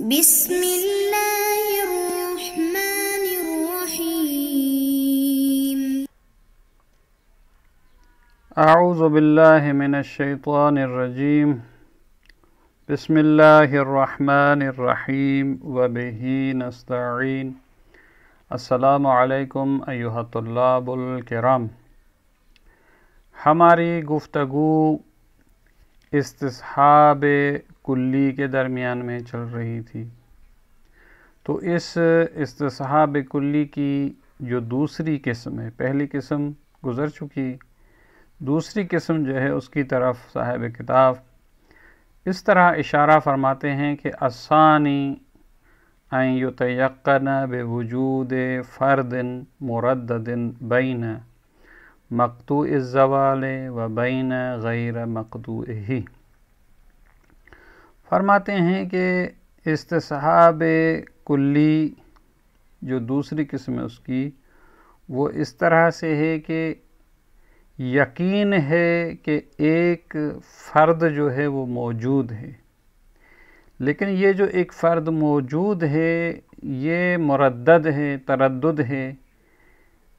بسم اللہ الرحمن الرحیم اعوذ باللہ من الشیطان الرجیم بسم اللہ الرحمن الرحیم وبہ نستعین السلام علیکم ایھا الطلاب الکرام۔ ہماری گفتگو استصحاب کلی کے درمیان میں چل رہی تھی، تو اس استصحاب کلی کی جو دوسری قسم ہے، پہلی قسم گزر چکی، دوسری قسم جو ہے اس کی طرف صاحب کتاب اس طرح اشارہ فرماتے ہیں کہ الثانی ان یتیقن بوجود فرد مردد بین مقطوع الزوال و بین غیر مقطوعہ۔ فرماتے ہیں کہ استصحاب کلی جو دوسری قسم ہے اس کی، وہ اس طرح سے ہے کہ یقین ہے کہ ایک فرد جو ہے وہ موجود ہے، لیکن یہ جو ایک فرد موجود ہے یہ مردد ہے، تردد ہے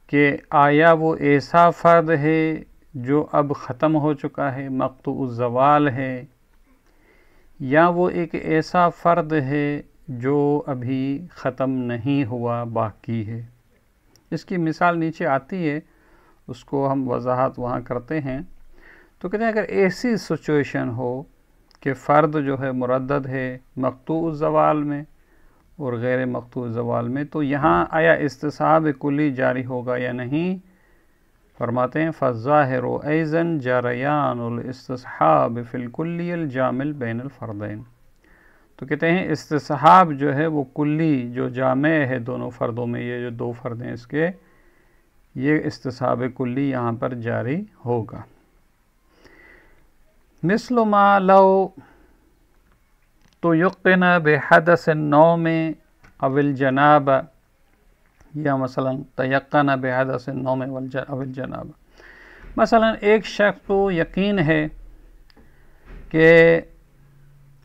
کہ آیا وہ ایسا فرد ہے جو اب ختم ہو چکا ہے، مقطوع الزوال ہے، یا وہ ایک ایسا فرد ہے جو ابھی ختم نہیں ہوا، باقی ہے۔ اس کی مثال نیچے آتی ہے، اس کو ہم وضاحت وہاں کرتے ہیں۔ تو کہتے ہیں اگر ایسی سچویشن ہو کہ فرد جو ہے مردد ہے مقطوع الزوال میں اور غیر مقطوع الزوال میں، تو یہاں آیا استصحاب کلی جاری ہوگا یا نہیں؟ فرماتے ہیں فالظاہر ایضا جریان الاستصحاب فی الکلی الجامع بین الفردین۔ تو کہتے ہیں استصحاب جو ہے وہ کلی جو جامع ہے دونوں فردوں میں، یہ جو دو فرد ہیں اس کے، یہ استصحاب کلی یہاں پر جاری ہوگا۔ مثل ما لو تیقن بحدث النوم او الجنابہ، یا مثلا تیقن بحدث النوم او الجنابہ۔ مثلا ایک شخص کو یقین ہے کہ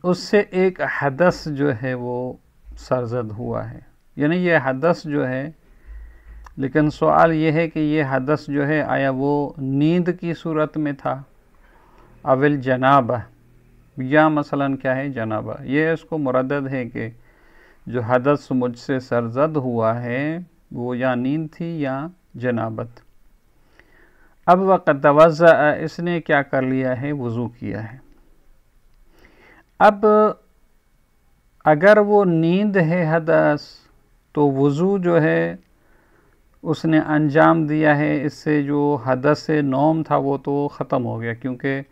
اس سے ایک حدث جو ہے وہ سرزد ہوا ہے، یعنی یہ حدث جو ہے، لیکن سوال یہ ہے کہ یہ حدث جو ہے آیا وہ نیند کی صورت میں تھا، اول جنابہ، یا مثلا کیا ہے جنابہ۔ یہ اس کو مردد ہے کہ جو حدث مجھ سے سرزد ہوا ہے وہ یا نیند تھی یا جنابت۔ اب وقت توضع، اس نے کیا کر لیا ہے؟ وضو کیا ہے۔ اب اگر وہ نیند ہے حدث، تو وضو جو ہے اس نے انجام دیا ہے، اس سے جو حدث نوم تھا وہ تو ختم ہو گیا، کیونکہ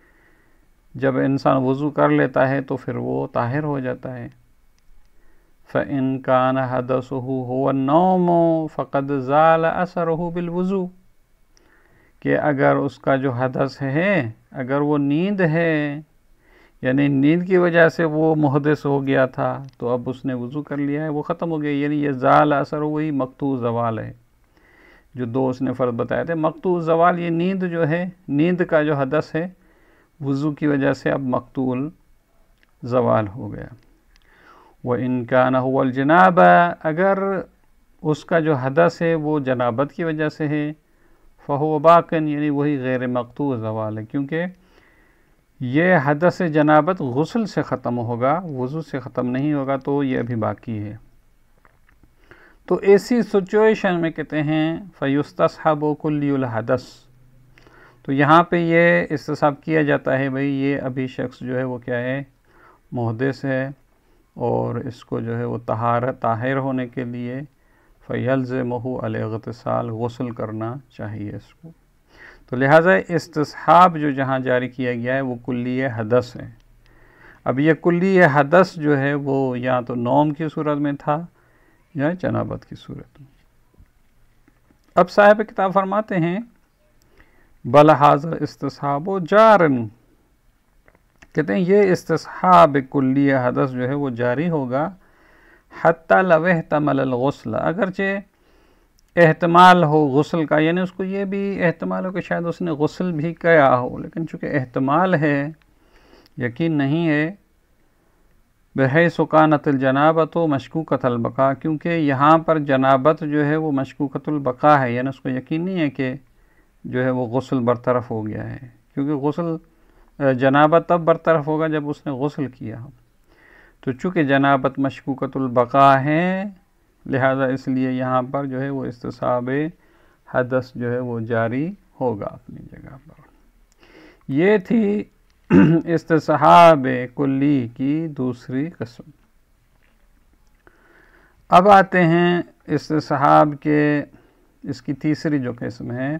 جب انسان وضو کر لیتا ہے تو پھر وہ طاہر ہو جاتا ہے۔ فَإِن كَانَ حَدَثُهُ هُوَ النَّوْمُ فَقَدْ زَالَ أَثَرُهُ بِالْوُضُوءِ، کہ اگر اس کا جو حدث ہے، اگر وہ نیند ہے، یعنی نیند کی وجہ سے وہ محدث ہو گیا تھا، تو اب اس نے وضو کر لیا ہے، وہ ختم ہو گیا، یعنی یہ زال اثر وہی مقطوع زوال ہے جو دو اس نے فرض بتایا تھے۔ مقطوع زوال یہ نیند جو ہے، نیند کا جو حدث ہے وضو کی وجہ سے اب مقطوع زوال ہو گیا۔ وَإِن كَانَ هُوَ الْجَنَابَةُ، اگر اس کا جو حدث ہے وہ جنابت کی وجہ سے ہے، فَهُوَ بَاقٍ، یعنی وہی غیر مقطوع زوال ہے، کیونکہ یہ حدث جنابت غسل سے ختم ہوگا، وضو سے ختم نہیں ہوگا، تو یہ ابھی باقی ہے۔ تو ایسی سچویشن میں کہتے ہیں فَيُسْتَصْحَبُ كُلِّ الْحَدَثِ، تو یہاں پہ یہ استصحاب کیا جاتا ہے، بھئی یہ ابھی شخص جو ہے وہ کیا ہے؟ محدث ہے، اور اس کو جو ہے وہ طاہر ہونے کے لیے فَيَلْزِمُهُ الاغتسال، غسل کرنا چاہیے اس کو۔ تو لہٰذا استصحاب جو جہاں جاری کیا گیا ہے وہ کلی حدث ہے۔ اب یہ کلی حدث جو ہے وہ یا تو نوم کی صورت میں تھا یا جنابت کی صورت میں۔ اب صاحب کتاب فرماتے ہیں بل ھذا استصحاب جارن، کہتے ہیں یہ استصحاب کلی حدث جو ہے وہ جاری ہوگا، حتی لو احتمل الغسل، اگرچہ احتمال ہو غسل کا، یعنی اس کو یہ بھی احتمال ہو کہ شاید اس نے غسل بھی کیا ہو، لیکن چونکہ احتمال ہے، یقین نہیں ہے، بحیث کانت الجنابۃ مشکوکۃ البقاء، کیونکہ یہاں پر جنابت جو ہے وہ مشکوکۃ البقاء ہے، یعنی اس کو یقین نہیں ہے کہ جو ہے وہ غسل برطرف ہو گیا ہے، کیونکہ غسل جنابت تب برطرف ہوگا جب اس نے غسل کیا ہو۔ تو چونکہ جنابت مشکوکۃ البقاء ہے، لہذا اس لیے یہاں پر جو ہے وہ استصحاب حدث جو ہے وہ جاری ہوگا اپنی جگہ پر۔ یہ تھی استصحاب کلی کی دوسری قسم۔ اب آتے ہیں استصحاب کے اس کی تیسری جو قسم ہے،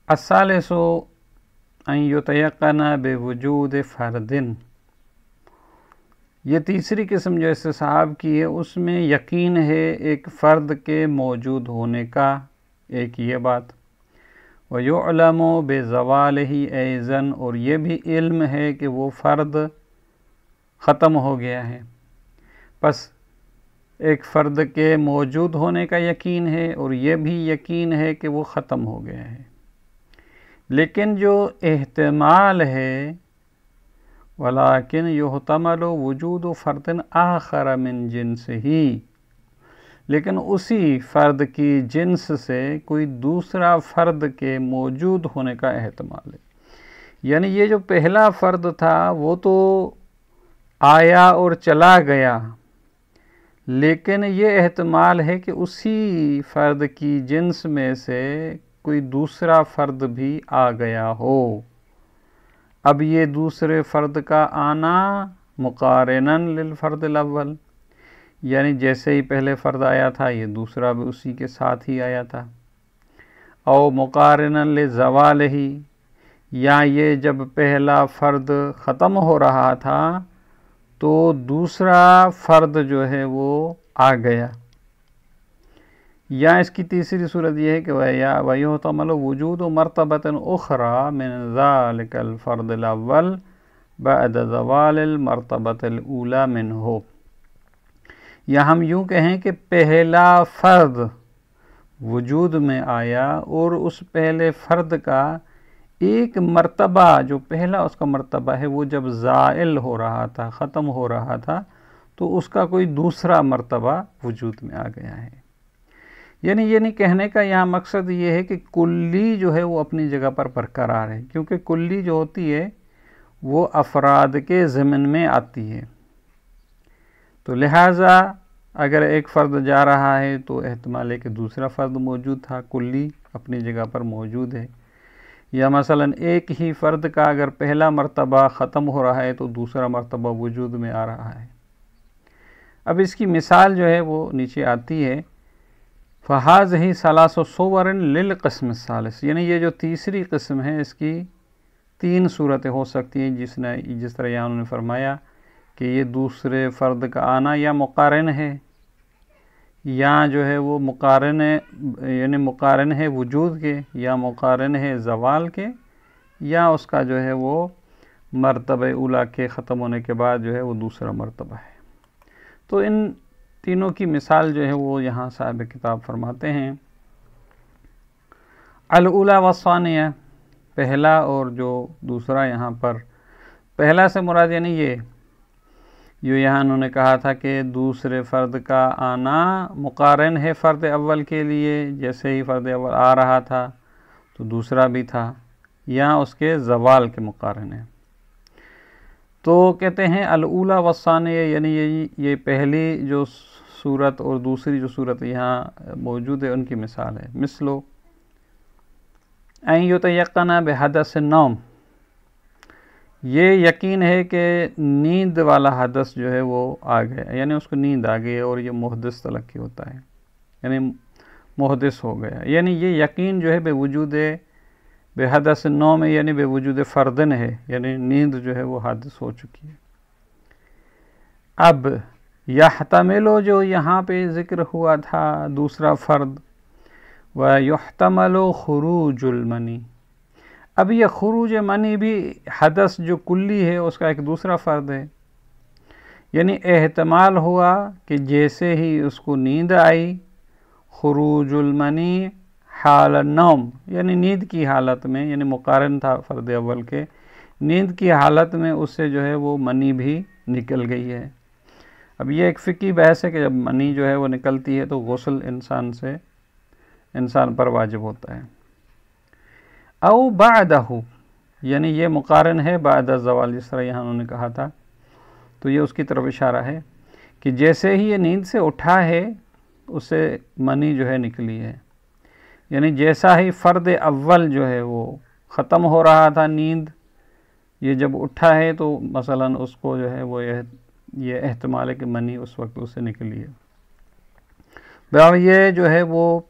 الثالث ان یتیقن بوجود فرد۔ یہ تیسری قسم جو استصحاب کی ہے اس میں یقین ہے ایک فرد کے موجود ہونے کا، ایک یہ بات، وَيُعْلَمُ بِزَوَالِهِ أَيْضًا، اور یہ بھی علم ہے کہ وہ فرد ختم ہو گیا ہے۔ پس ایک فرد کے موجود ہونے کا یقین ہے اور یہ بھی یقین ہے کہ وہ ختم ہو گیا ہے، لیکن جو احتمال ہے وَلَكِنْ يُحْتَمَلُ وُجُودُ فَرْدٍ آخَرَ مِنْ جِنْسِهِ، لیکن اسی فرد کی جنس سے کوئی دوسرا فرد کے موجود ہونے کا احتمال ہے۔ یعنی یہ جو پہلا فرد تھا وہ تو آیا اور چلا گیا، لیکن یہ احتمال ہے کہ اسی فرد کی جنس میں سے کوئی دوسرا فرد بھی آ گیا ہو۔ اب یہ دوسرے فرد کا آنا مقارناً للفرد الاول، یعنی جیسے ہی پہلے فرد آیا تھا یہ دوسرا بھی اسی کے ساتھ ہی آیا تھا، او مقارناً لزوالہ، یا یہ جب پہلا فرد ختم ہو رہا تھا تو دوسرا فرد جو ہے وہ آ گیا، یا اس کی تیسری صورت یہ ہے کہ وَيُحْتَمَلُ وُجُودُ مَرْتَبَةٍ أُخْرَى مِنْ ذَلِكَ الْفَرْدِ الْأَوَّلِ بَعْدَ زَوَالِ الْمَرْتَبَةِ الْأُولَى مِنْهُ، یا ہم یوں کہیں کہ پہلا فرد وجود میں آیا اور اس پہلے فرد کا ایک مرتبہ، جو پہلا اس کا مرتبہ ہے وہ جب زائل ہو رہا تھا، ختم ہو رہا تھا، تو اس کا کوئی دوسرا مرتبہ وجود میں آ گیا ہے۔ یعنی یہ نہیں کہنے کا یہاں مقصد یہ ہے کہ کلی جو ہے وہ اپنی جگہ پر برقرار ہے، کیونکہ کلی جو ہوتی ہے وہ افراد کے ضمن میں آتی ہے، تو لہٰذا اگر ایک فرد جا رہا ہے تو احتمال ہے کہ دوسرا فرد موجود تھا، کلی اپنی جگہ پر موجود ہے، یا مثلا ایک ہی فرد کا اگر پہلا مرتبہ ختم ہو رہا ہے تو دوسرا مرتبہ وجود میں آ رہا ہے۔ اب اس کی مثال جو ہے وہ نیچے آتی ہے، فَهَذِهِ ثَلَاثُ صُوَرٍ لِلْقِسْمِ الثَّالِثِ، یعنی یہ جو تیسری قسم ہے اس کی تین صورتیں ہو سکتی ہیں، جس طرح یہاں انہوں نے فرمایا کہ یہ دوسرے فرد کا آنا یا مقارن ہے، یا جو ہے وہ مقارن ہے، یعنی مقارن ہے وجود کے، یا مقارن ہے زوال کے، یا اس کا جو ہے وہ مرتبہ اولا کے ختم ہونے کے بعد جو ہے وہ دوسرا مرتبہ ہے۔ تو ان تینوں کی مثال جو ہے وہ یہاں صاحب کتاب فرماتے ہیں، الاولا والثانیہ، پہلا اور جو دوسرا، یہاں پر پہلا سے مراد یعنی یہ جو یہاں انہوں نے کہا تھا کہ دوسرے فرد کا آنا مقارن ہے فرد اول کے لیے، جیسے ہی فرد اول آ رہا تھا تو دوسرا بھی تھا، یا اس کے زوال کے مقارن ہے۔ تو کہتے ہیں الاولا والثانیہ، یعنی یہ پہلی جو صورت اور دوسری جو صورت یہاں موجود ہے ان کی مثال ہے، مثلو ان یتیقن بحدث النوم، یہ یقین ہے کہ نیند والا حدث جو ہے وہ آ گیا، یعنی اس کو نیند آ گئی ہے اور یہ محدث تلقی ہوتا ہے، یعنی محدث ہو گیا، یعنی یہ یقین جو ہے بے وجود بے حدث النوم، یعنی بے وجود فردن ہے، یعنی نیند جو ہے وہ حادث ہو چکی ہے۔ اب یحتمل جو یہاں پہ ذکر ہوا تھا دوسرا فرد، ویحتمل خروج المنی، اب یہ خروج منی بھی حدث جو کلی ہے اس کا ایک دوسرا فرد ہے، یعنی احتمال ہوا کہ جیسے ہی اس کو نیند آئی، خروج المنی حال النوم، یعنی نیند کی حالت میں، یعنی مقارن تھا فرد اول کے، نیند کی حالت میں اس سے جو ہے وہ منی بھی نکل گئی ہے. اب یہ ایک فقہی بحث ہے کہ جب منی جو ہے وہ نکلتی ہے تو غسل انسان پر واجب ہوتا ہے. او بعدہ، یعنی یہ مقارن ہے بعد الزوال، جس طرح یہاں انہوں نے کہا تھا، تو یہ اس کی طرف اشارہ ہے کہ جیسے ہی یہ نیند سے اٹھا ہے اسے منی جو ہے نکلی ہے. یعنی جیسا ہی فرد اول جو ہے وہ ختم ہو رہا تھا نیند، یہ جب اٹھا ہے تو مثلا اس کو جو ہے وہ یہ احتمال ہے کہ منی اس وقت اسے نکلی ہے. بہرحال یہ جو ہے وہ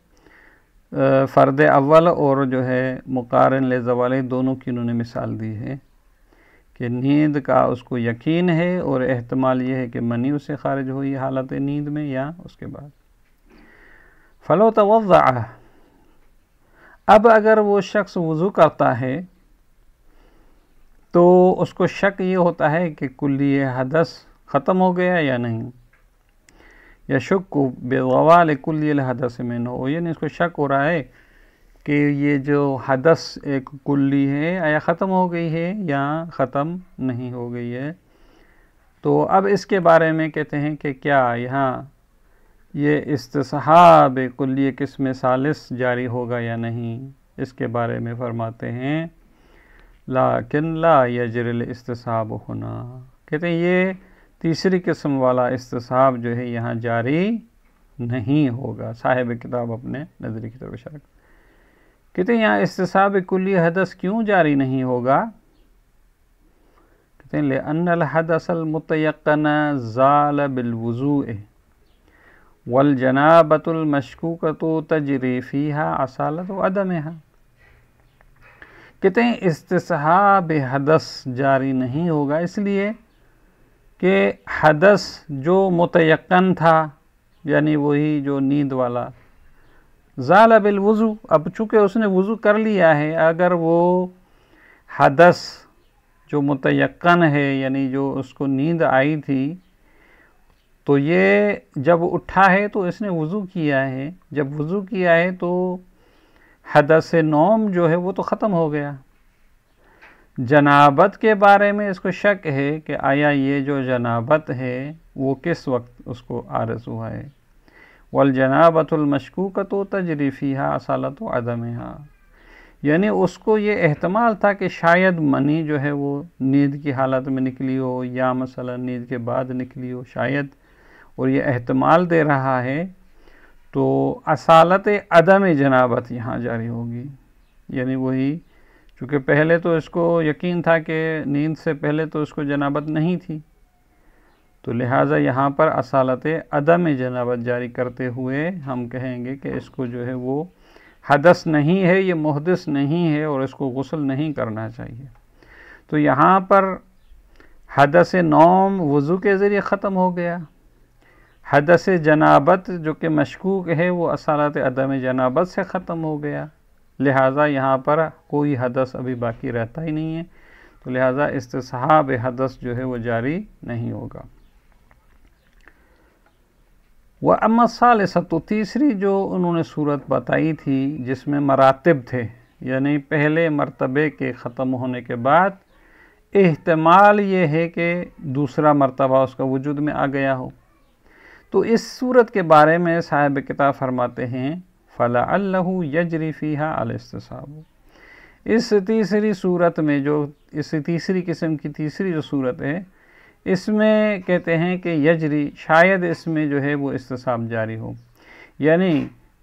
فرد اول اور جو ہے مقارن لزوال دونوں کی انہوں نے مثال دی ہے کہ نیند کا اس کو یقین ہے اور احتمال یہ ہے کہ منی اسے خارج ہوئی حالت نیند میں یا اس کے بعد. فلو توضع، اب اگر وہ شخص وضو کرتا ہے تو اس کو شک یہ ہوتا ہے کہ کلی حدث ختم ہو گیا یا نہیں. یشک بزوال کلی الحدث منہ، یعنی اس کو شک ہو رہا ہے کہ یہ جو حدث ایک کلی ہے یا ختم ہو گئی ہے یا ختم نہیں ہو گئی ہے. تو اب اس کے بارے میں کہتے ہیں کہ کیا یہاں یہ استصحاب کلی قسم ثالث جاری ہوگا یا نہیں. اس کے بارے میں فرماتے ہیں لیکن لا یجری الاستصحاب ہونا، کہتے ہیں یہ تیسری قسم والا استصحاب جو ہے یہاں جاری نہیں ہوگا. صاحب کتاب اپنے نظری کی طرف اشارہ کہتے ہیں یہاں استصحاب کلی حدث کیوں جاری نہیں ہوگا. کہتے ہیں لأن الحدث المتيقن زال بالوضوء والجنابۃ المشکوکۃ تجری فیہا اصالۃ عدمہا. کہتے ہیں استصحاب حدث جاری نہیں ہوگا اس لیے کہ حدث جو متیقن تھا، یعنی وہی جو نیند والا، زال بالوضو، اب چونکہ اس نے وضو کر لیا ہے، اگر وہ حدث جو متیقن ہے یعنی جو اس کو نیند آئی تھی تو یہ جب اٹھا ہے تو اس نے وضو کیا ہے. جب وضو کیا ہے تو حدث نوم جو ہے وہ تو ختم ہو گیا. جنابت کے بارے میں اس کو شک ہے کہ آیا یہ جو جنابت ہے وہ کس وقت اس کو عارض ہوا ہے. والجنابۃ المشکوکۃ تجری فیہا اصالۃ عدمہا، یعنی اس کو یہ احتمال تھا کہ شاید منی جو ہے وہ نیند کی حالت میں نکلی ہو یا مثلا نیند کے بعد نکلی ہو شاید، اور یہ احتمال دے رہا ہے تو اصالت عدم جنابت یہاں جاری ہوگی. یعنی وہی چونکہ پہلے تو اس کو یقین تھا کہ نیند سے پہلے تو اس کو جنابت نہیں تھی، تو لہٰذا یہاں پر اصالت عدم جنابت جاری کرتے ہوئے ہم کہیں گے کہ اس کو جو ہے وہ حدث نہیں ہے، یہ محدث نہیں ہے اور اس کو غسل نہیں کرنا چاہیے. تو یہاں پر حدث نوم وضو کے ذریعے ختم ہو گیا، حدث جنابت جو کہ مشکوک ہے وہ اصالت عدم جنابت سے ختم ہو گیا. لہٰذا یہاں پر کوئی حدث ابھی باقی رہتا ہی نہیں ہے، تو لہٰذا استصحاب حدث جو ہے وہ جاری نہیں ہوگا. وَأَمَّا الثَّالِثَةُ، تیسری جو انہوں نے صورت بتائی تھی جس میں مراتب تھے، یعنی پہلے مرتبے کے ختم ہونے کے بعد احتمال یہ ہے کہ دوسرا مرتبہ اس کا وجود میں آ گیا ہو، تو اس صورت کے بارے میں صاحب کتاب فرماتے ہیں فَلَعَلَّهُ يَجْرِي فِيهَا الْاسْتِصْحَابُ. اس تیسری صورت میں جو اس تیسری قسم کی تیسری جو صورت ہے اس میں کہتے ہیں کہ یجری، شاید اس میں جو ہے وہ استصحاب جاری ہو. یعنی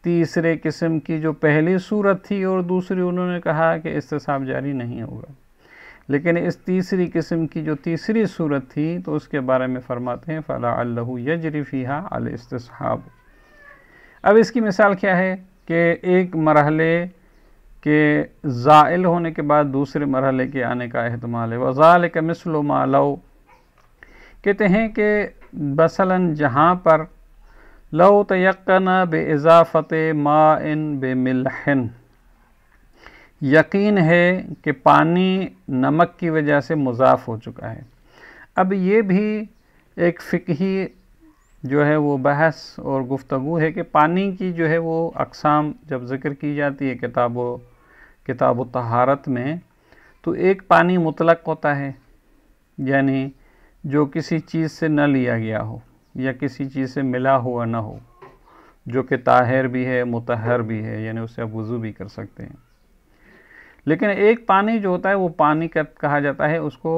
تیسرے قسم کی جو پہلی صورت تھی اور دوسری انہوں نے کہا کہ استصحاب جاری نہیں ہوگا، لیکن اس تیسری قسم کی جو تیسری صورت تھی تو اس کے بارے میں فرماتے ہیں فَلَعَلَّهُ يَجْرِي فِيهَا الْاسْتِصْحَابُ. اب اس کی مثال کیا ہے کہ ایک مرحلے کے زائل ہونے کے بعد دوسرے مرحلے کے آنے کا احتمال ہے. وَذَلِكَ مِثْلُ مَا لَوْ، کہتے ہیں کہ مثلاً جہاں پر لو تیقن بِإِضَافَةِ مَاءٍ بِمِلْحٍ، یقین ہے کہ پانی نمک کی وجہ سے مضاف ہو چکا ہے. اب یہ بھی ایک فقہی جو ہے وہ بحث اور گفتگو ہے کہ پانی کی جو ہے وہ اقسام جب ذکر کی جاتی ہے کتاب و طہارت میں، تو ایک پانی مطلق ہوتا ہے، یعنی جو کسی چیز سے نہ لیا گیا ہو یا کسی چیز سے ملا ہوا نہ ہو، جو کہ طاہر بھی ہے مطہر بھی ہے، یعنی اس سے آپ وضو بھی کر سکتے ہیں۔ لیکن ایک پانی جو ہوتا ہے وہ پانی کہا جاتا ہے اس کو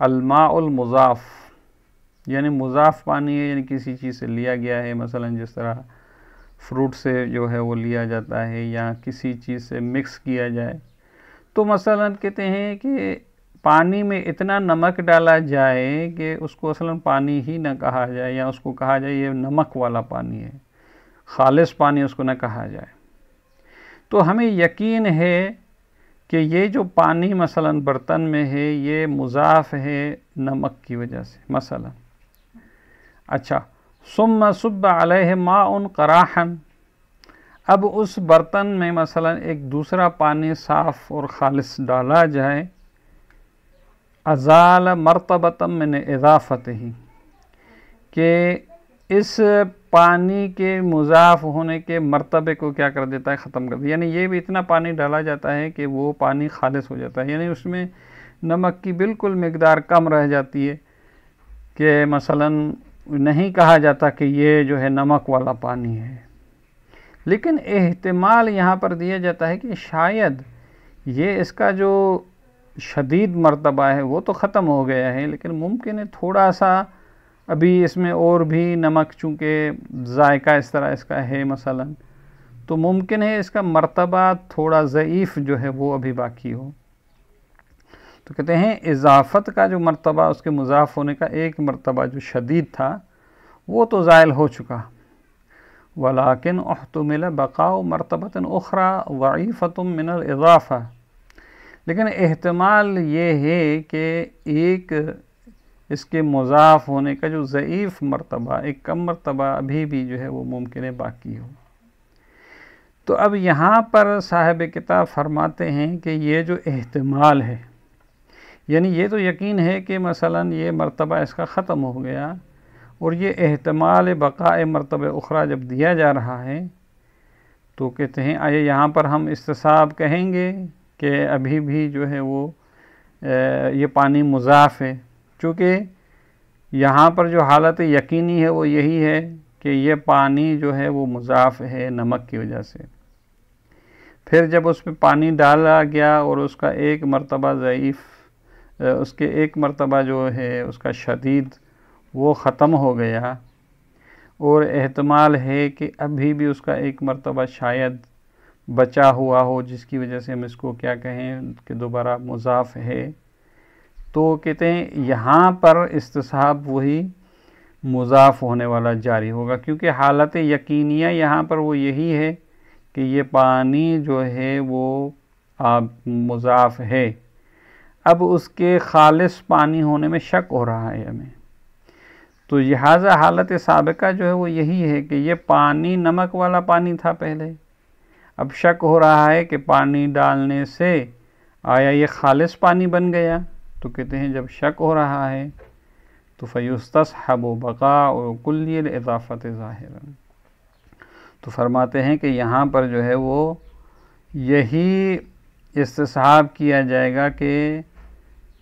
الماء المضاف، یعنی مضاف پانی ہے، یعنی کسی چیز سے لیا گیا ہے، مثلا جس طرح فروٹ سے جو ہے وہ لیا جاتا ہے یا کسی چیز سے مکس کیا جائے۔ تو مثلا کہتے ہیں کہ پانی میں اتنا نمک ڈالا جائے کہ اس کو اصلا پانی ہی نہ کہا جائے، یا اس کو کہا جائے یہ نمک والا پانی ہے، خالص پانی اس کو نہ کہا جائے۔ تو ہمیں یقین ہے کہ یہ جو پانی مثلا برتن میں ہے یہ مضاف ہے نمک کی وجہ سے مثلا۔ اچھا، ثم صب علیہ ماء قراحا، اب اس برتن میں مثلا ایک دوسرا پانی صاف اور خالص ڈالا جائے، ازال مرتبۃ من اضافتہ، کہ اس پانی کے مضاف ہونے کے مرتبے کو کیا کر دیتا ہے، ختم کر دیتا ہے، یعنی یہ بھی اتنا پانی ڈالا جاتا ہے کہ وہ پانی خالص ہو جاتا ہے، یعنی اس میں نمک کی بالکل مقدار کم رہ جاتی ہے، کہ مثلا نہیں کہا جاتا کہ یہ جو ہے نمک والا پانی ہے۔ لیکن احتمال یہاں پر دیا جاتا ہے کہ شاید یہ اس کا جو شدید مرتبہ ہے وہ تو ختم ہو گیا ہے، لیکن ممکن ہے تھوڑا سا ابھی اس میں اور بھی نمک، چونکہ ذائقہ اس طرح اس کا ہے مثلا، تو ممکن ہے اس کا مرتبہ تھوڑا ضعیف جو ہے وہ ابھی باقی ہو۔ تو کہتے ہیں اضافت کا جو مرتبہ، اس کے مضاف ہونے کا ایک مرتبہ جو شدید تھا وہ تو زائل ہو چکا، ولیکن احتمل بقاء مرتبۃ اخرى ضعیفۃ من الاضافہ، لیکن احتمال یہ ہے کہ ایک اس کے مضاف ہونے کا جو ضعیف مرتبہ، ایک کم مرتبہ ابھی بھی جو ہے وہ ممکن ہے باقی ہو۔ تو اب یہاں پر صاحب کتاب فرماتے ہیں کہ یہ جو احتمال ہے، یعنی یہ تو یقین ہے کہ مثلا یہ مرتبہ اس کا ختم ہو گیا، اور یہ احتمال بقاء مرتبہ اخرى جب دیا جا رہا ہے تو کہتے ہیں آئے یہاں پر ہم استصحاب کہیں گے کہ ابھی بھی جو ہے وہ یہ پانی مضاف ہے، چونکہ یہاں پر جو حالت یقینی ہے وہ یہی ہے کہ یہ پانی جو ہے وہ مضاف ہے نمک کی وجہ سے۔ پھر جب اس میں پانی ڈالا گیا اور اس کا ایک مرتبہ ضعیف، اس کے ایک مرتبہ جو ہے اس کا شدید وہ ختم ہو گیا، اور احتمال ہے کہ ابھی بھی اس کا ایک مرتبہ شاید بچا ہوا ہو، جس کی وجہ سے ہم اس کو کیا کہیں کہ دوبارہ مضاف ہے، تو کہتے ہیں یہاں پر استصحاب وہی مضاف ہونے والا جاری ہوگا، کیونکہ حالت یقینیہ یہاں پر وہ یہی ہے کہ یہ پانی جو ہے وہ مضاف ہے۔ اب اس کے خالص پانی ہونے میں شک ہو رہا ہے ہمیں، تو لہٰذا حالت سابقہ جو ہے وہ یہی ہے کہ یہ پانی نمک والا پانی تھا پہلے، اب شک ہو رہا ہے کہ پانی ڈالنے سے آیا یہ خالص پانی بن گیا، تو کہتے ہیں جب شک ہو رہا ہے تو فیستصحب بقاء کلی الاضافۃ ظاہرا، تو فرماتے ہیں کہ یہاں پر جو ہے وہ یہی استصحاب کیا جائے گا کہ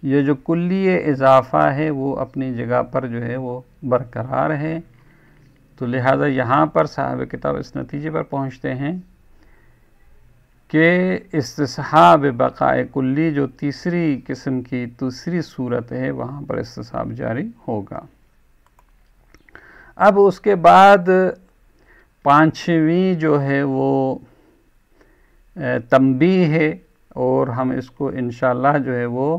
یہ جو کلی اضافہ ہے وہ اپنی جگہ پر جو ہے وہ برقرار ہے۔ تو لہذا یہاں پر صاحب کتاب اس نتیجے پر پہنچتے ہیں کہ استصحاب بقاء کلی جو تیسری قسم کی دوسری صورت ہے وہاں پر استصحاب جاری ہوگا۔ اب اس کے بعد پانچویں جو ہے وہ تنبیہ ہے، اور ہم اس کو انشاءاللہ جو ہے وہ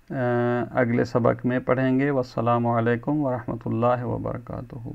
اگلے سبق میں پڑھیں گے۔ والسلام علیکم ورحمۃ اللہ وبرکاتہ۔